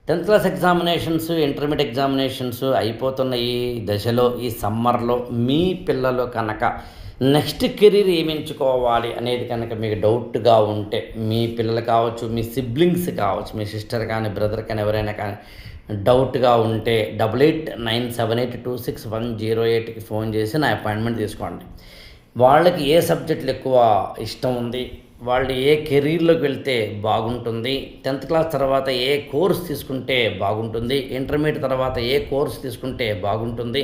10th class examinations, intermediate examinations అయిపోతున్న ఈ దశలో, ఈ సమ్మర్‌లో మీ పిల్లలు కనుక నెక్స్ట్ కెరీర్ ఏమి ఎంచుకోవాలి అనేది కనుక మీకు డౌట్‌గా ఉంటే, మీ పిల్లలు కావచ్చు, మీ సిబ్లింగ్స్ కావచ్చు, మీ సిస్టర్ కానీ, బ్రదర్ కానీ ఎవరైనా కానీ డౌట్‌గా ఉంటే 8897826108కి ఫోన్ చేసి నా అపాయింట్మెంట్ తీసుకోండి. వాళ్ళకి ఏ సబ్జెక్టులు ఎక్కువ ఇష్టం ఉంది, వాళ్ళు ఏ కెరీర్‌లోకి వెళ్తే బాగుంటుంది, 10th క్లాస్ తర్వాత ఏ కోర్స్ తీసుకుంటే బాగుంటుంది, ఇంటర్మీడియట్ తర్వాత ఏ కోర్స్ తీసుకుంటే బాగుంటుంది,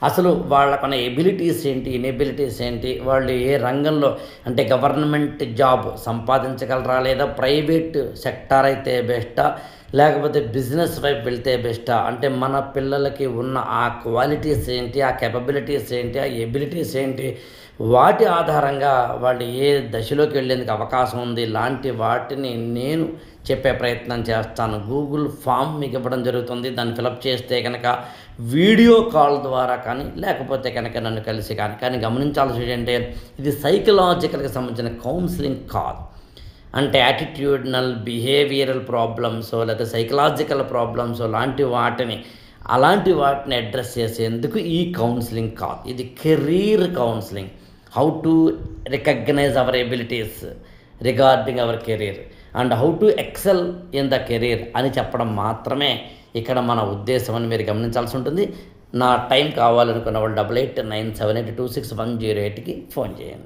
అసలు వాళ్ళకున్న ఎబిలిటీస్ ఏంటి, ఇనెబిలిటీస్ ఏంటి, వాళ్ళు ఏ రంగంలో అంటే గవర్నమెంట్ జాబ్ సంపాదించగలరా, లేదా ప్రైవేట్ సెక్టార్ అయితే బెస్టా, లేకపోతే బిజినెస్ వైపు వెళ్తే బెస్టా, అంటే మన పిల్లలకి ఉన్న ఆ క్వాలిటీస్ ఏంటి, ఆ కేపబిలిటీస్ ఏంటి, ఆ ఎబిలిటీస్ ఏంటి, వాటి ఆధారంగా వాళ్ళు ఏ దశలోకి వెళ్ళేందుకు అవకాశం ఉంది, ఇలాంటి వాటిని నేను చెప్పే ప్రయత్నం చేస్తాను. గూగుల్ ఫామ్ మీకు ఇవ్వడం జరుగుతుంది. దాన్ని ఫిలప్ చేస్తే కనుక వీడియో కాల్ ద్వారా కానీ, లేకపోతే కనుక నన్ను కలిసి కానీ గమనించాల్సింది ఏంటంటే, ఇది సైకలాజికల్కి సంబంధించిన కౌన్సిలింగ్ కాదు. అంటే యాటిట్యూడ్నల్, బిహేవియరల్ ప్రాబ్లమ్స్ లేదా సైకలాజికల్ ప్రాబ్లమ్స్ అలాంటి వాటిని అడ్రస్ చేసేందుకు ఈ కౌన్సిలింగ్ కాదు. ఇది career counselling. How to recognise our abilities regarding our career and how to excel in the career అని చెప్పడం మాత్రమే ఇక్కడ మన ఉద్దేశం అని మీరు గమనించాల్సి ఉంటుంది. నా టైం కావాలనుకున్న వాళ్ళు 8897826108కి ఫోన్ చేయండి.